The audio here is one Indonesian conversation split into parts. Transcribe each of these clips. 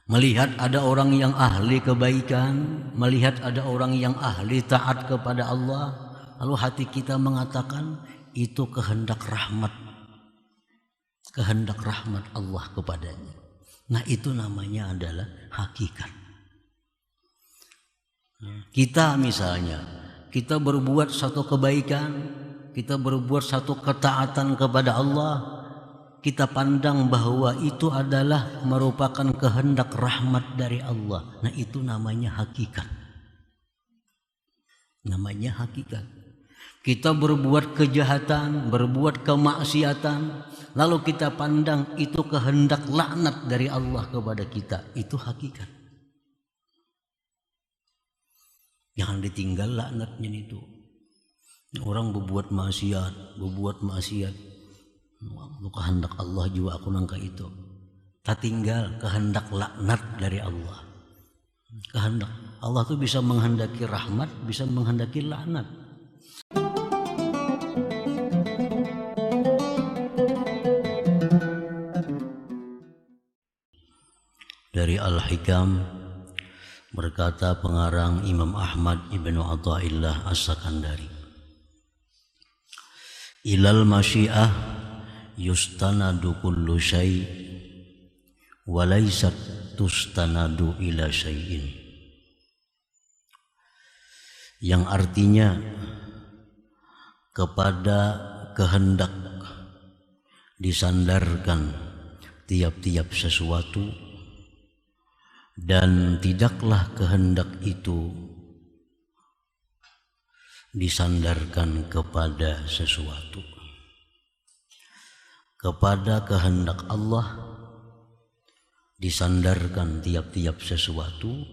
Melihat ada orang yang ahli kebaikan, melihat ada orang yang ahli taat kepada Allah, lalu hati kita mengatakan itu kehendak rahmat Allah kepadanya. Nah, itu namanya adalah hakikat. Kita misalnya, kita berbuat satu kebaikan, kita berbuat satu ketaatan kepada Allah, kita pandang bahwa itu adalah merupakan kehendak rahmat dari Allah. Nah, itu namanya hakikat. Namanya hakikat. Kita berbuat kejahatan, berbuat kemaksiatan, lalu kita pandang itu kehendak laknat dari Allah kepada kita. Itu hakikat. Jangan ditinggal laknatnya itu. Orang berbuat maksiat, kehendak Allah juga aku nangka itu. Tak tinggal kehendak laknat dari Allah. Kehendak Allah tuh bisa menghendaki rahmat, bisa menghendaki laknat. Dari Al-Hikam berkata pengarang Imam Ahmad Ibnu Athaillah As-Sakandari, ilal masyiah yustanadu kullu syai' walaysat tustanadu ila syai'in, yang artinya kepada kehendak disandarkan tiap-tiap sesuatu, dan tidaklah kehendak itu disandarkan kepada sesuatu. Kepada kehendak Allah disandarkan tiap-tiap sesuatu,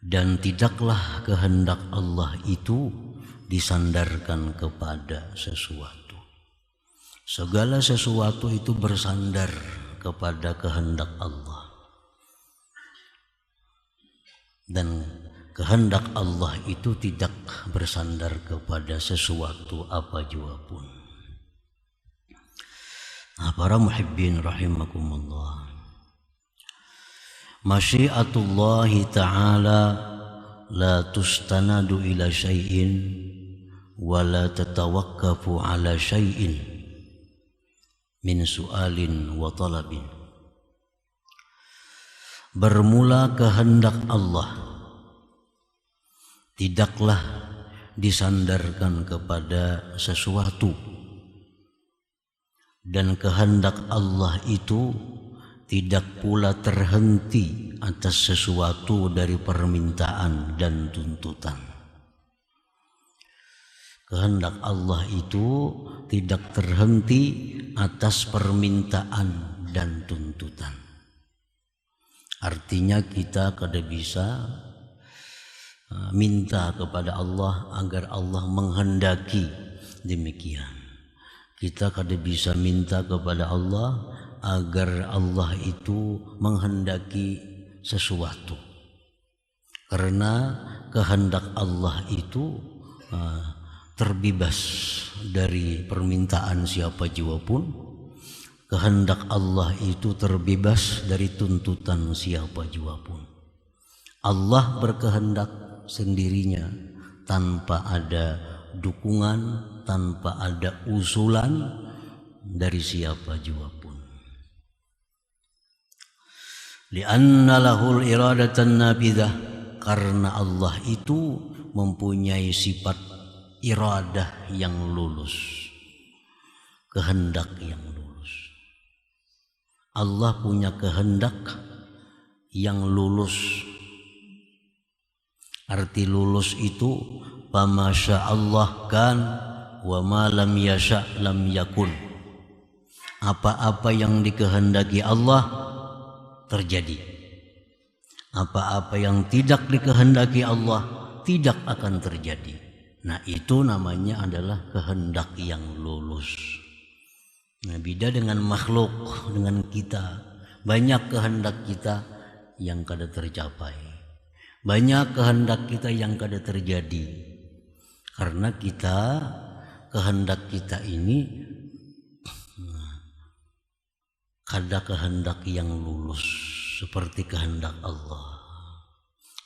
dan tidaklah kehendak Allah itu disandarkan kepada sesuatu. Segala sesuatu itu bersandar kepada kehendak Allah, dan kehendak Allah itu tidak bersandar kepada sesuatu apa jua pun. Nah, para muhibbin rahimakumullah, masyiatullahi ta'ala la tustanadu ila syai'in wa la tatawakkafu ala syai'in min su'alin wa talabin. Bermula kehendak Allah tidaklah disandarkan kepada sesuatu, dan kehendak Allah itu tidak pula terhenti atas sesuatu dari permintaan dan tuntutan. Kehendak Allah itu tidak terhenti atas permintaan dan tuntutan. Artinya kita kada bisa minta kepada Allah agar Allah menghendaki demikian. Kita kada bisa minta kepada Allah agar Allah itu menghendaki sesuatu, karena kehendak Allah itu terbebas dari permintaan siapa jua pun. Kehendak Allah itu terbebas dari tuntutan siapa jua pun. Allah berkehendak sendirinya tanpa ada dukungan, tanpa ada usulan dari siapa jua pun. Li'anna lahul iradatan nabidah, karena Allah itu mempunyai sifat iradah yang lulus, kehendak yang lulus. Allah punya kehendak yang lulus. Arti lulus itu pamasya Allah kan wa ma lam yasha lam yakun. Apa-apa yang dikehendaki Allah terjadi. Apa-apa yang tidak dikehendaki Allah tidak akan terjadi. Nah, itu namanya adalah kehendak yang lulus. Nah, beda dengan makhluk, dengan kita. Banyak kehendak kita yang kada tercapai. Banyak kehendak kita yang kada terjadi. Karena kehendak kita ini kada kehendak yang lulus. seperti kehendak Allah.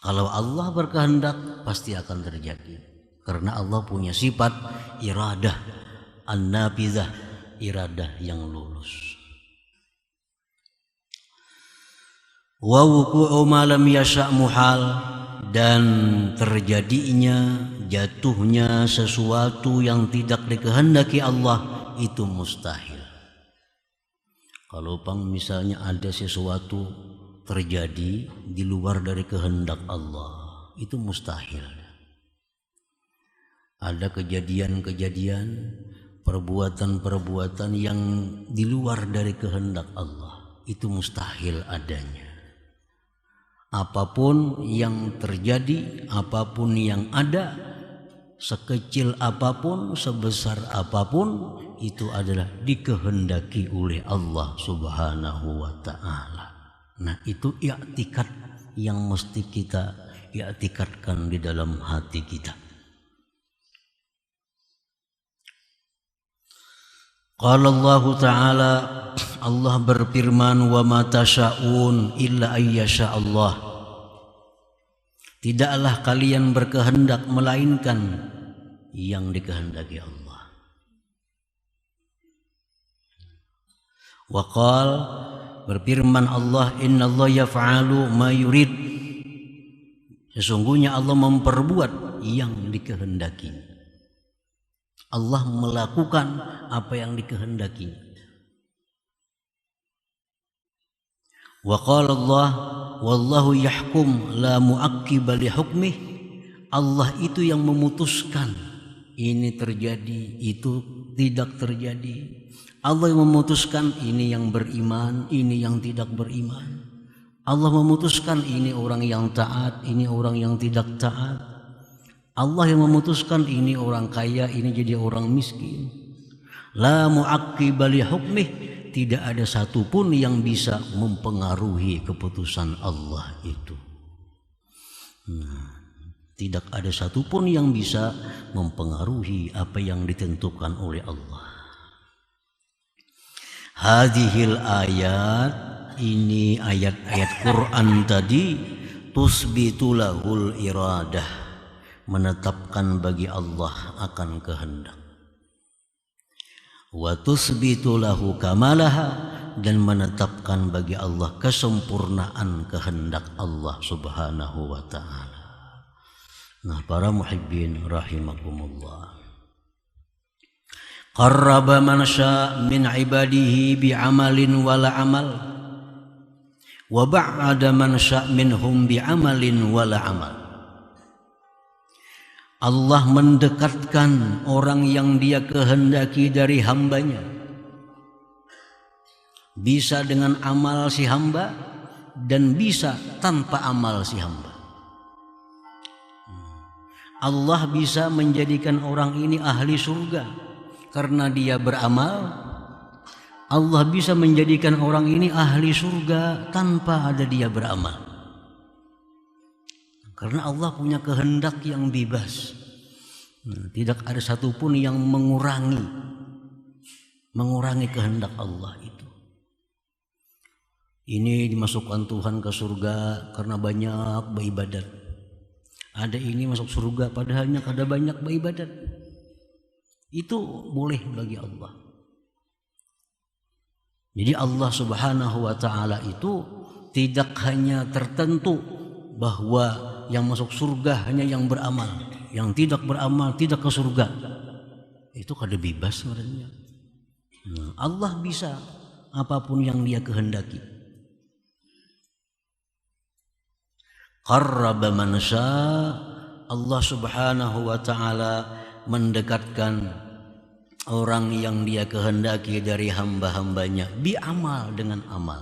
Kalau Allah berkehendak pasti akan terjadi. Karena Allah punya sifat iradah an-nafizah, iradah yang lurus. Wa wuqu'u ma lam yasha' muhal, dan terjadinya jatuhnya sesuatu yang tidak dikehendaki Allah itu mustahil. Kalau misalnya ada sesuatu terjadi di luar dari kehendak Allah, itu mustahil. Ada kejadian-kejadian, perbuatan-perbuatan yang di luar dari kehendak Allah, itu mustahil adanya. Apapun yang terjadi, apapun yang ada, sekecil apapun, sebesar apapun, itu adalah dikehendaki oleh Allah Subhanahu wa ta'ala. Nah, itu i'tikad yang mesti kita i'tikadkan di dalam hati kita. Qala Allah Ta'ala, Allah berfirman, wa ma tasyaun illa ayyasha Allah. Tidaklah kalian berkehendak melainkan yang dikehendaki Allah. Wa qala, berfirman Allah, inna Allah yaf'alu ma yurid. Sesungguhnya Allah memperbuat yang dikehendaki. Allah melakukan apa yang dikehendaki. Wa qala Allah, wallahu yahkum la mu'aqqiba li hukmih. Allah itu yang memutuskan ini terjadi, itu tidak terjadi. Allah yang memutuskan ini yang beriman, ini yang tidak beriman. Allah memutuskan ini orang yang taat, ini orang yang tidak taat. Allah yang memutuskan ini orang kaya, ini jadi orang miskin. La mu'aqqiba li hukmih, tidak ada satupun yang bisa mempengaruhi keputusan Allah itu. Tidak ada satupun yang bisa mempengaruhi apa yang ditentukan oleh Allah. Hadhil ayat, ini ayat-ayat Quran tadi, tusbitu lahul iradah, menetapkan bagi Allah akan kehendak. Wa tusbitu lahu kamalaha, dan menetapkan bagi Allah kesempurnaan kehendak Allah Subhanahu wa ta'ala. Nah, para muhibbin rahimakumullah, qarraba man syaa min ibadihi bi'amalin wala amal, wa ba'ada man syaa minhum bi'amalin wala amal. Allah mendekatkan orang yang Dia kehendaki dari hambanya, bisa dengan amal si hamba dan bisa tanpa amal si hamba. Allah bisa menjadikan orang ini ahli surga karena dia beramal. Allah bisa menjadikan orang ini ahli surga tanpa ada dia beramal. Karena Allah punya kehendak yang bebas. Tidak ada satupun yang mengurangi kehendak Allah itu. Ini dimasukkan Tuhan ke surga karena banyak beribadat. Ada ini masuk surga padahal ada banyak beribadat. Itu boleh bagi Allah. Jadi Allah Subhanahu wa ta'ala itu tidak hanya tertentu bahwa yang masuk surga hanya yang beramal, yang tidak beramal tidak ke surga. Itu kada bebas sebenarnya. Allah bisa apapun yang Dia kehendaki. Qarraba man syaa, Allah Subhanahu wa ta'ala mendekatkan orang yang Dia kehendaki dari hamba-hambanya bi'amal, dengan amal.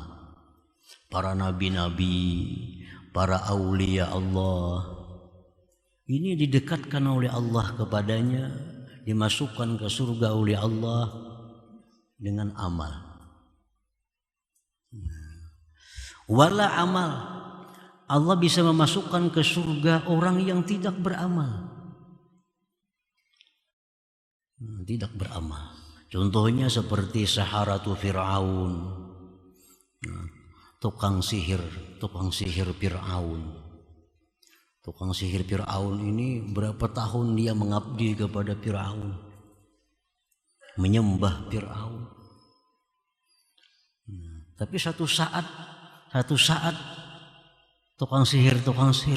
Para nabi-nabi, para aulia Allah, ini didekatkan oleh Allah kepadanya, dimasukkan ke surga oleh Allah dengan amal. Wala amal, Allah bisa memasukkan ke surga orang yang tidak beramal. Tidak beramal. Contohnya seperti Saharatu Fir'aun, tukang sihir Fir'aun. Tukang sihir Fir'aun ini berapa tahun dia mengabdi kepada Fir'aun, menyembah Fir'aun. Tapi satu saat tukang sihir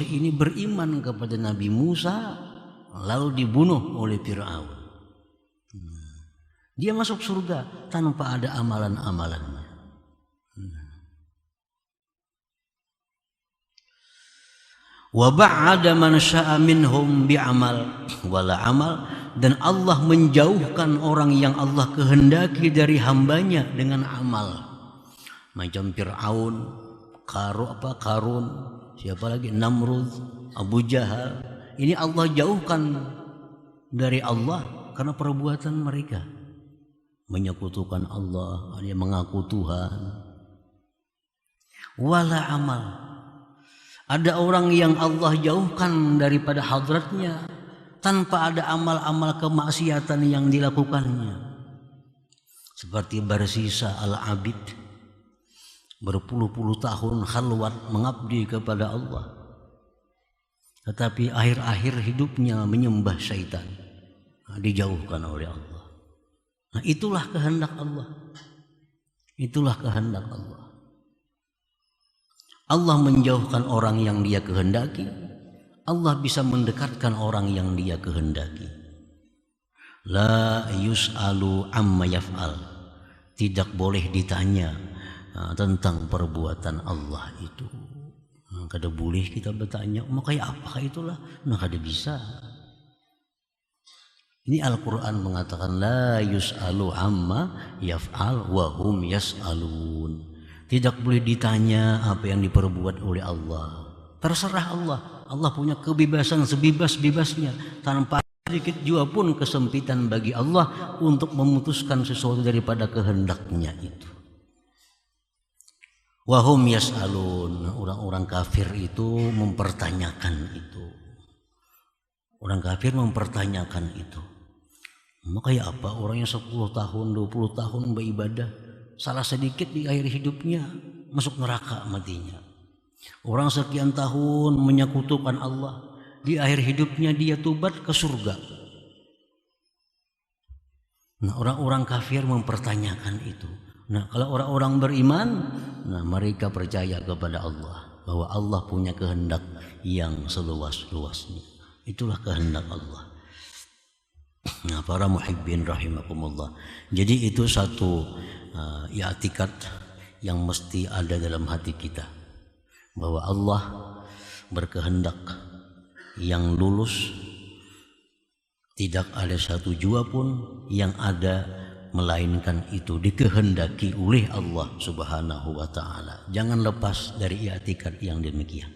ini beriman kepada Nabi Musa, lalu dibunuh oleh Fir'aun. Dia masuk surga tanpa ada amalan-amalannya. Wa ba'ada man syaa minhum bi'amal wala amal, dan Allah menjauhkan orang yang Allah kehendaki dari hambanya dengan amal. Macam Fir'aun, Qarun, siapa lagi, Namrud, Abu Jahal. Ini Allah jauhkan dari Allah karena perbuatan mereka menyekutukan Allah, dia mengaku Tuhan. Wala amal, ada orang yang Allah jauhkan daripada hadratnya tanpa ada amal-amal kemaksiatan yang dilakukannya. Seperti Barsisa al-Abid, berpuluh-puluh tahun khalwat mengabdi kepada Allah, tetapi akhir-akhir hidupnya menyembah syaitan, dijauhkan oleh Allah. Nah, itulah kehendak Allah. Itulah kehendak Allah. Allah menjauhkan orang yang dia kehendaki, Allah bisa mendekatkan orang yang dia kehendaki. La yus'alu amma yaf'al, tidak boleh ditanya tentang perbuatan Allah itu. Kada boleh kita bertanya, kayak apa itulah? Kada bisa. Ini Al-Quran mengatakan la yus'alu amma yaf'al wa hum yas'alun. Tidak boleh ditanya apa yang diperbuat oleh Allah. Terserah Allah. Allah punya kebebasan sebebas-bebasnya, tanpa sedikit juga pun kesempitan bagi Allah untuk memutuskan sesuatu daripada kehendaknya itu. Wahum yas'alun, orang-orang kafir itu mempertanyakan itu. Orang kafir mempertanyakan itu. Makanya apa orang yang 10 tahun, 20 tahun beribadah, salah sedikit di akhir hidupnya masuk neraka matinya. Orang sekian tahun menyekutukan Allah, di akhir hidupnya dia tobat ke surga. Nah, orang-orang kafir mempertanyakan itu. Nah, kalau orang-orang beriman, nah mereka percaya kepada Allah bahwa Allah punya kehendak yang seluas-luasnya. Itulah kehendak Allah. Nah, para muhibbin rahimakumullah. Jadi itu satu i'tikad yang mesti ada dalam hati kita, bahwa Allah berkehendak yang lulus, tidak ada satu jua pun yang ada melainkan itu dikehendaki oleh Allah Subhanahu wa taala. Jangan lepas dari i'tikad yang demikian.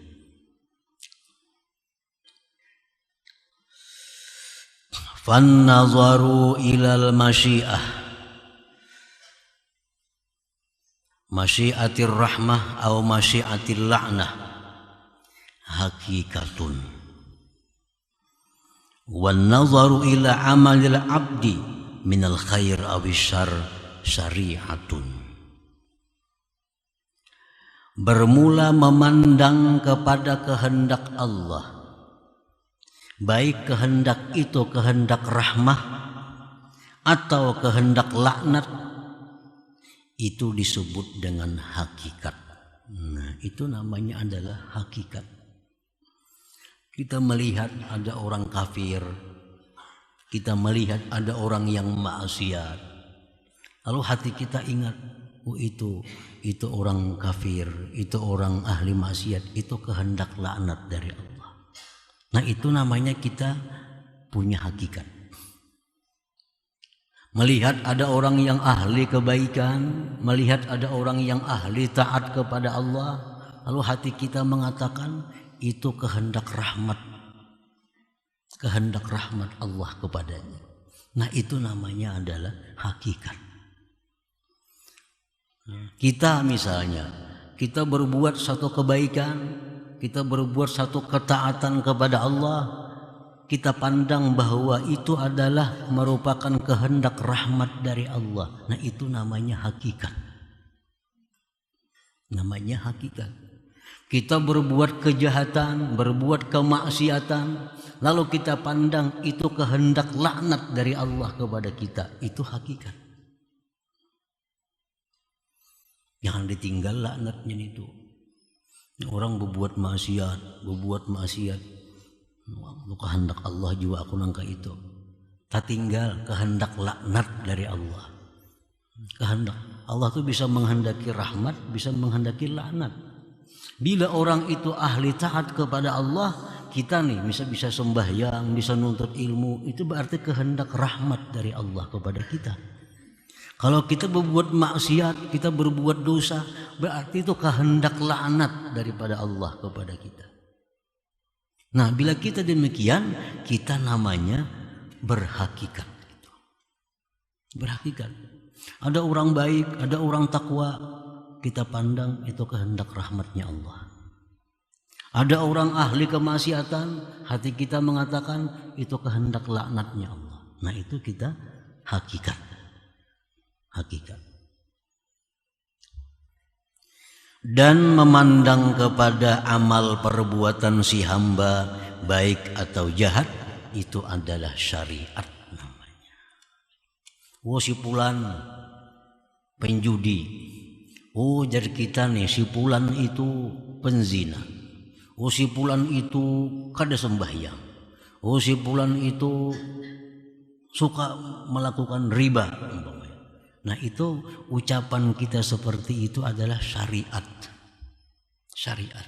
Fan nazaru ilal masyiah, masyiatir rahmah atau masyiatil la'nah, hakikatun. Wan nazaru ila amalil abdi minal khair awisyar syari'atun. Bermula memandang kepada kehendak Allah, baik kehendak itu kehendak rahmah atau kehendak laknat, itu disebut dengan hakikat. Nah, itu namanya adalah hakikat. Kita melihat ada orang kafir, kita melihat ada orang yang maksiat, lalu hati kita ingat, oh itu orang kafir, itu orang ahli maksiat, itu kehendak laknat dari Allah. Nah, itu namanya kita punya hakikat. Melihat ada orang yang ahli kebaikan, melihat ada orang yang ahli taat kepada Allah, lalu hati kita mengatakan itu kehendak rahmat Allah kepadanya. Nah, itu namanya adalah hakikat. Kita misalnya, kita berbuat satu kebaikan, kita berbuat satu ketaatan kepada Allah, kita pandang bahwa itu adalah merupakan kehendak rahmat dari Allah. Nah, itu namanya hakikat. Namanya hakikat. Kita berbuat kejahatan, berbuat kemaksiatan, lalu kita pandang itu kehendak laknat dari Allah kepada kita. Itu hakikat. Jangan ditinggal laknatnya itu. Orang berbuat maksiat, itu kehendak Allah juga aku nangka itu. Tak tinggal kehendak laknat dari Allah. Kehendak Allah itu bisa menghendaki rahmat, bisa menghendaki laknat. Bila orang itu ahli taat kepada Allah, kita nih bisa sembahyang, bisa nuntut ilmu, itu berarti kehendak rahmat dari Allah kepada kita. Kalau kita berbuat maksiat, kita berbuat dosa, berarti itu kehendak laknat daripada Allah kepada kita. Nah, bila kita demikian, kita namanya berhakikat. Berhakikat. Ada orang baik, ada orang takwa, kita pandang itu kehendak rahmatnya Allah. Ada orang ahli kemaksiatan, hati kita mengatakan itu kehendak laknatnya Allah. Nah, itu kita hakikat. Hakikat. Dan memandang kepada amal perbuatan si hamba baik atau jahat, itu adalah syariat namanya. Oh, si fulan penjudi. Oh, jadi kita nih, si fulan itu penzina. Oh, si fulan itu kada sembahyang. Oh, si fulan itu suka melakukan riba. Nah, itu ucapan kita seperti itu adalah syariat. Syariat.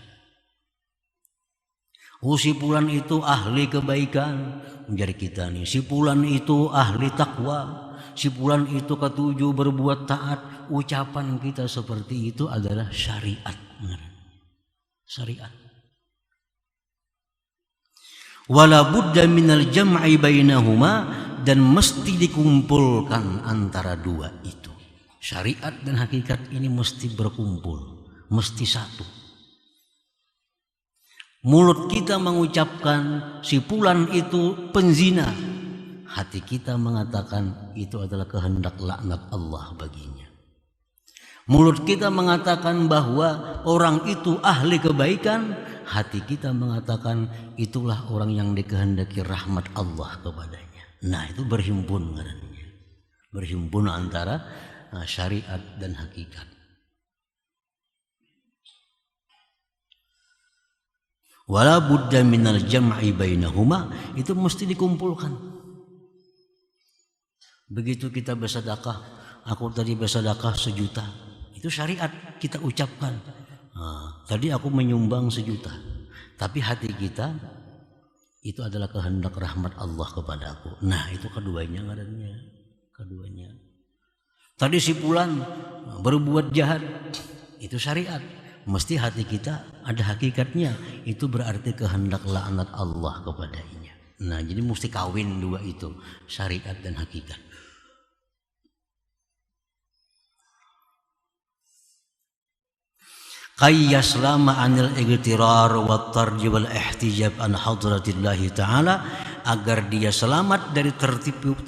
Oh, si fulan itu ahli kebaikan. Jadi kita nih, si fulan itu ahli takwa. Si fulan itu ketujuh berbuat taat. Ucapan kita seperti itu adalah syariat. Syariat. Wala budda minal jam'i bainahuma, dan mesti dikumpulkan antara dua itu. Syariat dan hakikat ini mesti berkumpul, mesti satu. Mulut kita mengucapkan si fulan itu penzina, hati kita mengatakan itu adalah kehendak laknat Allah baginya. Mulut kita mengatakan bahwa orang itu ahli kebaikan, hati kita mengatakan itulah orang yang dikehendaki rahmat Allah kepadanya. Nah, itu berhimpun katanya. Berhimpun antara syariat dan hakikat. Wala budda minal jam'i bainahuma, itu mesti dikumpulkan. Begitu kita bersedekah, aku tadi bersedekah 1 juta. Itu syariat kita ucapkan. Tadi aku menyumbang 1 juta. Tapi hati kita itu adalah kehendak rahmat Allah kepada aku. Nah, itu keduanya ngarannya. Keduanya. Tadi si fulan berbuat jahat, itu syariat. Mesti hati kita ada hakikatnya. Itu berarti kehendak laknat Allah kepadanya. Nah, jadi mesti kawin dua itu, syariat dan hakikat. Kay yaslama anil igtirar wa tarji wal ihtijab an hadratillahi ta'ala, agar dia selamat dari tertipu,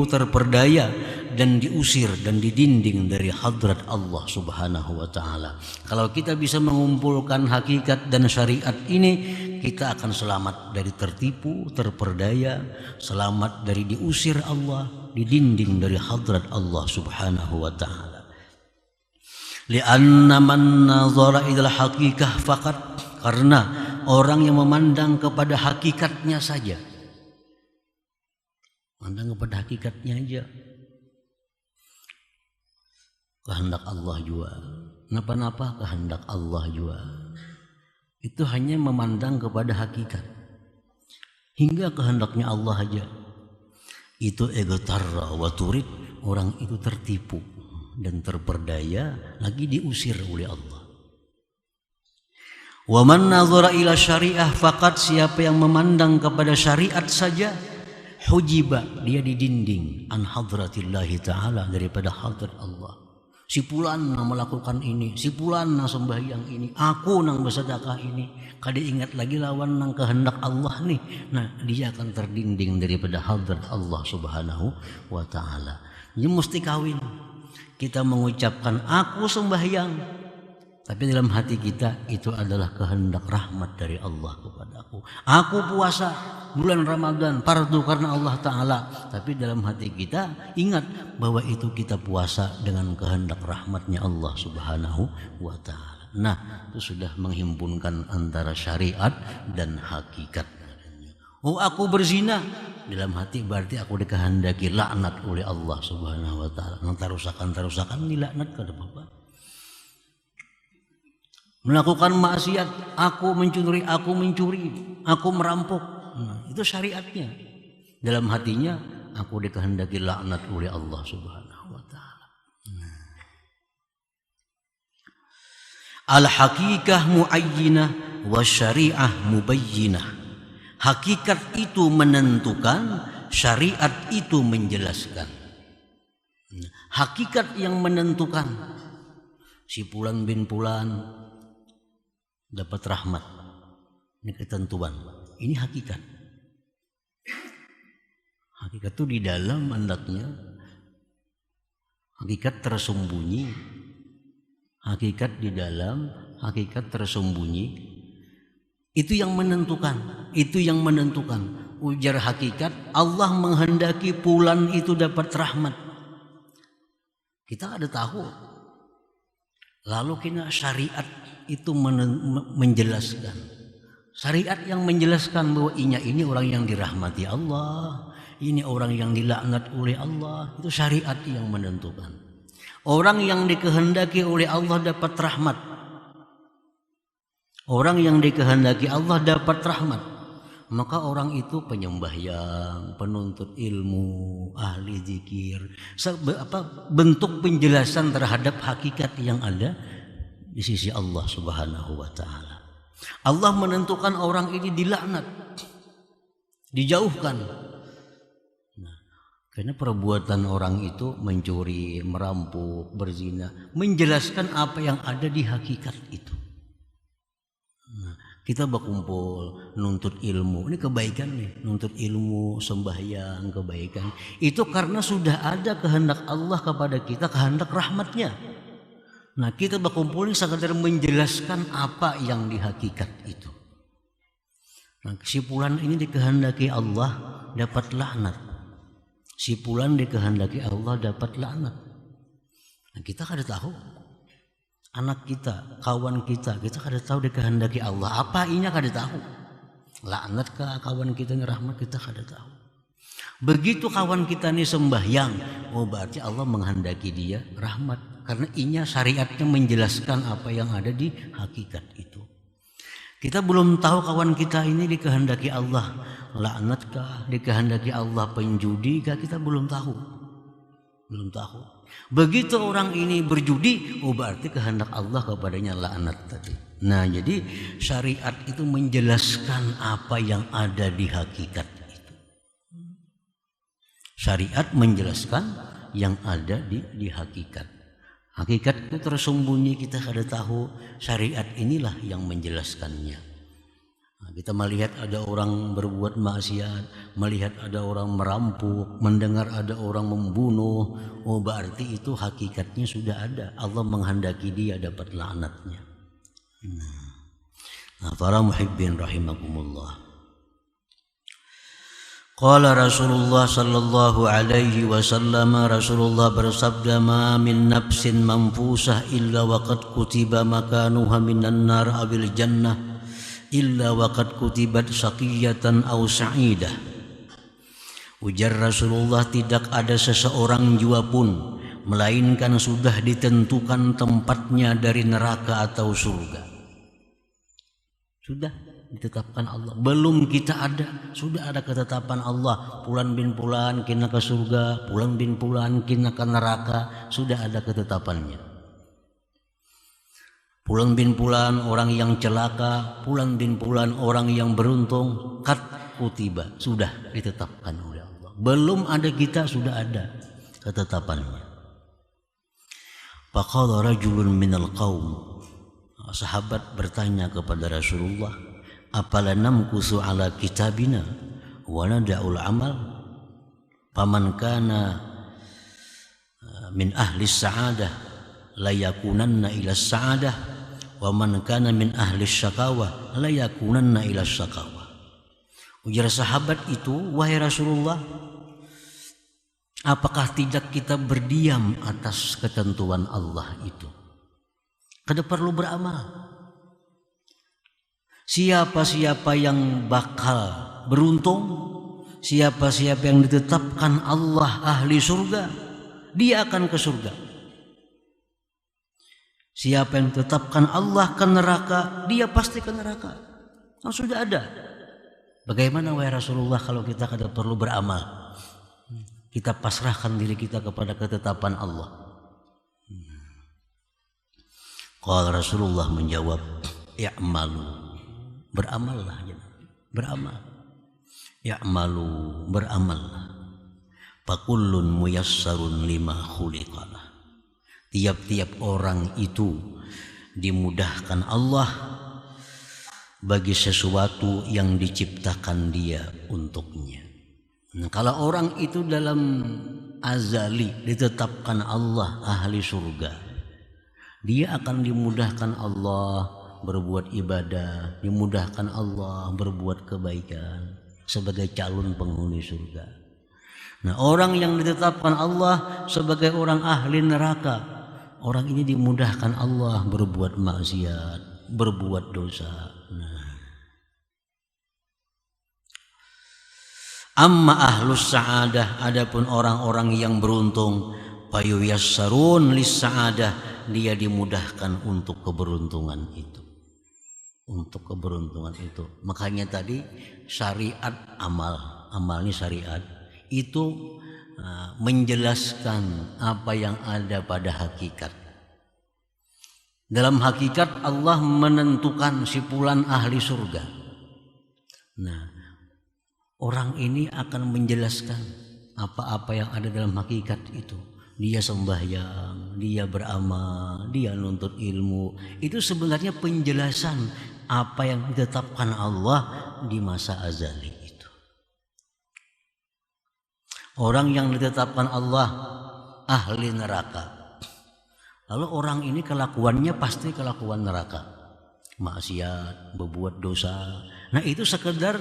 terperdaya dan diusir dan didinding dari hadrat Allah Subhanahu wa ta'ala. Kalau kita bisa mengumpulkan hakikat dan syariat ini, kita akan selamat dari tertipu, terperdaya, selamat dari diusir Allah, didinding dari hadrat Allah Subhanahu wa ta'ala. Lianna man nazara ilal hakikah faqat, karena orang yang memandang kepada hakikatnya saja, memandang kepada hakikatnya aja, kehendak Allah juga, napa-napa kehendak Allah juga, itu hanya memandang kepada hakikat, hingga kehendaknya Allah aja, itu igtarra wa turid, orang itu tertipu dan terperdaya, lagi diusir oleh Allah. Wa man nazara ila syariah faqat, siapa yang memandang kepada syariat saja, hujiba, dia didinding an hadratillahi ta'ala, daripada hadrat Allah. Si fulan nang melakukan ini, si fulan nang sembahyang ini, aku nang bersedekah ini, kada ingat lagi lawan nang kehendak Allah nih. Nah, dia akan terdinding daripada hadrat Allah Subhanahu wa ta'ala. Jadi mesti kawin. Kita mengucapkan aku sembahyang, Tapi dalam hati kita itu adalah kehendak rahmat dari Allah kepadaku. Aku puasa bulan Ramadan fardu karena Allah Ta'ala. Tapi dalam hati kita ingat bahwa itu kita puasa dengan kehendak rahmatnya Allah Subhanahu wa Ta'ala. Nah, itu sudah menghimpunkan antara syariat dan hakikat. Oh, aku berzina, dalam hati berarti aku dikehendaki laknat oleh Allah Subhanahu wa Ta'ala. Tarusakan dilaknat kada apa-apa. Melakukan maksiat, aku mencuri, aku merampok. Nah, itu syariatnya. Dalam hatinya, aku dikehendaki laknat oleh Allah Subhanahu wa Ta'ala. Al-hakikah muayyinah wa syariah mubayyinah. Hakikat itu menentukan, syariat itu menjelaskan. Hakikat yang menentukan, si Fulan bin Fulan dapat rahmat, ini ketentuan, ini hakikat. Hakikat itu di dalam hendaknya, hakikat tersembunyi, hakikat di dalam, hakikat tersembunyi. Itu yang menentukan, itu yang menentukan. Ujar hakikat, Allah menghendaki Fulan itu dapat rahmat. Kita ada tahu. Lalu kena syariat itu menjelaskan. Syariat yang menjelaskan bahwa ini orang yang dirahmati Allah, ini orang yang dilaknat oleh Allah. Itu syariat yang menentukan. Orang yang dikehendaki oleh Allah dapat rahmat. Orang yang dikehendaki Allah dapat rahmat. Maka orang itu penyembahyang, penuntut ilmu, ahli zikir, bentuk penjelasan terhadap hakikat yang ada di sisi Allah Subhanahu wa Ta'ala. Allah menentukan orang ini dilaknat, dijauhkan. Nah, karena perbuatan orang itu mencuri, merampok, berzina, menjelaskan apa yang ada di hakikat itu. Nah, kita berkumpul nuntut ilmu, ini kebaikan nih, nuntut ilmu, sembahyang, kebaikan. Itu karena sudah ada kehendak Allah kepada kita, kehendak rahmatnya. Nah, kita berkumpul ini sekadar menjelaskan apa yang di hakikat itu. Nah, si Fulan ini dikehendaki Allah dapat laknat. Si Fulan dikehendaki Allah dapat laknat. Nah, kita kada tahu. Anak kita, kawan kita kada tahu dikehendaki Allah. Apa inya kada tahu. Laknat kah kawan kita ni rahmat kita kada tahu. Begitu kawan kita ni sembahyang, oh berarti Allah menghendaki dia rahmat. Karena inya syariatnya menjelaskan apa yang ada di hakikat itu. Kita belum tahu kawan kita ini dikehendaki Allah laknat kah, dikehendaki Allah penjudi kah, kita belum tahu. Belum tahu. Begitu orang ini berjudi, oh berarti kehendak Allah kepadanya laknat tadi. Nah, jadi syariat itu menjelaskan apa yang ada di hakikat itu. Syariat menjelaskan yang ada di hakikat. Hakikat itu tersembunyi, kita kada tahu. Syariat inilah yang menjelaskannya. Nah, kita melihat ada orang berbuat maksiat, melihat ada orang merampok, mendengar ada orang membunuh. Oh berarti itu hakikatnya sudah ada. Allah menghendaki dia dapat laknatnya. Nah, para muhibbin rahimakumullah. Qala Rasulullah sallallahu alaihi wasallam, Rasulullah bersabda, ma min nafsin manfusah illa waqad kutiba makanuha minan nar abil jannah illa waqad kutibat saqiyatan aw sa'idah. Ujar Rasulullah, tidak ada seseorang jua pun melainkan sudah ditentukan tempatnya dari neraka atau surga. Sudah ditetapkan Allah. Belum kita ada, sudah ada ketetapan Allah. Fulan bin Fulan kena ke surga, Fulan bin Fulan kena ke neraka, sudah ada ketetapannya. Fulan bin Fulan orang yang celaka, Fulan bin Fulan orang yang beruntung, qad kutiba, sudah ditetapkan oleh Allah. Belum ada kita, sudah ada ketetapannya. Faqala rajulun minal qaum, sahabat bertanya kepada Rasulullah, apala namkusu ala kitabina wa nada'ul amal faman kana min ahli sa'adah la yakunanna ila sa'adah wa man kana min ahli syaqawa la yakunanna ila syaqawa. Ujar sahabat itu, wahai Rasulullah, apakah tidak kita berdiam atas ketentuan Allah itu? Kada perlu beramal. Siapa-siapa yang bakal beruntung, siapa-siapa yang ditetapkan Allah ahli surga, dia akan ke surga. Siapa yang ditetapkan Allah ke neraka, dia pasti ke neraka. Kan sudah ada. Bagaimana wahai Rasulullah kalau kita kada perlu beramal? Kita pasrahkan diri kita kepada ketetapan Allah. Qala Rasulullah menjawab, i'malu, beramallah, beramal. I'malu, beramallah. Fakullun muyassarun lima khuliqalah. Tiap-tiap orang itu dimudahkan Allah bagi sesuatu yang diciptakan dia untuknya. Nah, kalau orang itu dalam azali ditetapkan Allah ahli surga, dia akan dimudahkan Allah berbuat ibadah, dimudahkan Allah berbuat kebaikan sebagai calon penghuni surga. Nah, orang yang ditetapkan Allah sebagai orang ahli neraka, orang ini dimudahkan Allah berbuat maksiat, berbuat dosa. Amma ahlus sa'adah, adapun orang-orang yang beruntung, fayuyassarun lis sa'adah, dia dimudahkan untuk keberuntungan itu. Untuk keberuntungan itu. Makanya tadi syariat amal ini syariat itu menjelaskan apa yang ada pada hakikat. Dalam hakikat Allah menentukan sipulan ahli surga. Nah, orang ini akan menjelaskan apa-apa yang ada dalam hakikat itu. Dia sembahyang, dia beramal, dia nuntut ilmu. Itu sebenarnya penjelasan apa yang ditetapkan Allah di masa azali itu. Orang yang ditetapkan Allah ahli neraka. Lalu orang ini kelakuannya pasti kelakuan neraka. Maksiat, berbuat dosa. Nah, itu sekedar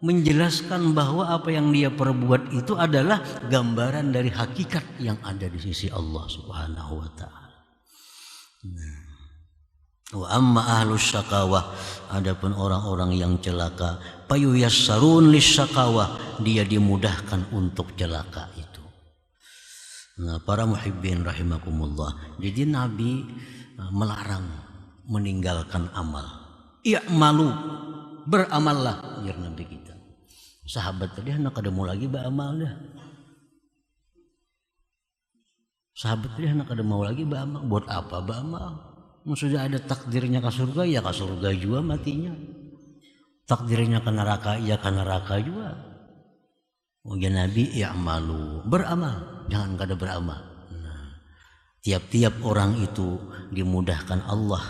menjelaskan bahwa apa yang dia perbuat itu adalah gambaran dari hakikat yang ada di sisi Allah Subhanahu wa taala. Wa amma ahlus syaqawah, adapun orang-orang yang celaka, payuyassarun lisyaqawah, dia dimudahkan untuk celaka itu. Nah, para muhibbin rahimakumullah. Jadi Nabi melarang meninggalkan amal. I'malu, beramallah, biar Nabi kita. Sahabat tadi hendak kada mau lagi beramal dah. Sahabat tadi hendak kada mau lagi beramal. Buat apa beramal? Sudah ada takdirnya ke surga, ya ke surga juga matinya. Takdirnya ke neraka, ya ke neraka juga. Oh ya Nabi, i'malu, beramal, jangan kada beramal. Nah, tiap-tiap orang itu dimudahkan Allah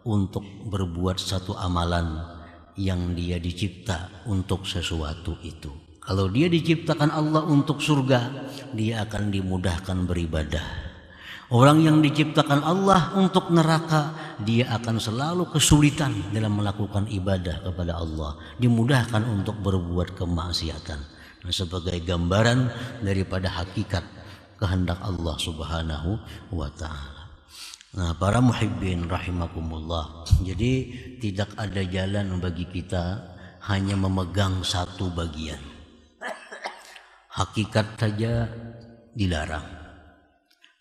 untuk berbuat satu amalan yang dia dicipta untuk sesuatu itu. Kalau dia diciptakan Allah untuk surga, dia akan dimudahkan beribadah. Orang yang diciptakan Allah untuk neraka, dia akan selalu kesulitan dalam melakukan ibadah kepada Allah, dimudahkan untuk berbuat kemaksiatan. Nah, sebagai gambaran daripada hakikat kehendak Allah Subhanahu wa taala. Nah, para muhibbin rahimakumullah. Jadi tidak ada jalan bagi kita hanya memegang satu bagian. Hakikat saja dilarang.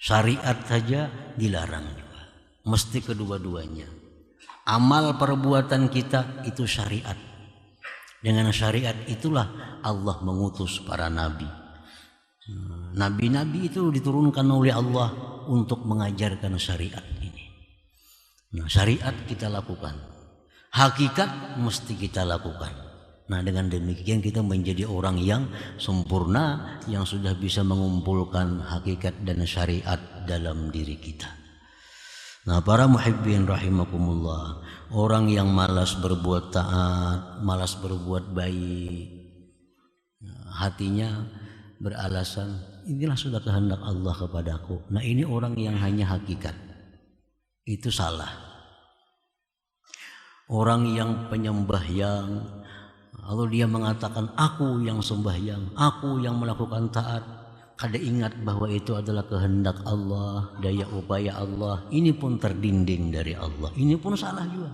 Syariat saja dilarang juga. Mesti kedua-duanya. Amal perbuatan kita itu syariat. Dengan syariat itulah Allah mengutus para nabi. Nabi-nabi itu diturunkan oleh Allah untuk mengajarkan syariat ini. Nah, syariat kita lakukan, hakikat mesti kita lakukan. Nah, dengan demikian kita menjadi orang yang sempurna, yang sudah bisa mengumpulkan hakikat dan syariat dalam diri kita. Nah, para muhibbin rahimakumullah, orang yang malas berbuat taat, malas berbuat baik, hatinya beralasan, inilah sudah kehendak Allah kepadaku. Nah, ini orang yang hanya hakikat. Itu salah. orang yang penyembahyang, lalu dia mengatakan aku yang sembahyang, aku yang melakukan taat, kada ingat bahwa itu adalah kehendak Allah, daya upaya Allah, ini pun terdinding dari Allah, ini pun salah juga.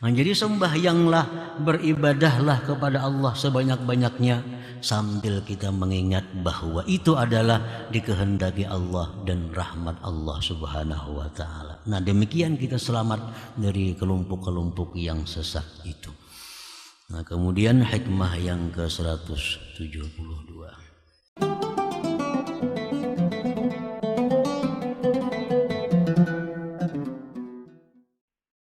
Nah, jadi sembahyanglah, beribadahlah kepada Allah sebanyak-banyaknya sambil kita mengingat bahwa itu adalah dikehendaki Allah dan rahmat Allah Subhanahu wa taala. Nah, demikian kita selamat dari kelompok-kelompok yang sesat itu. Nah, kemudian hikmah yang ke-172.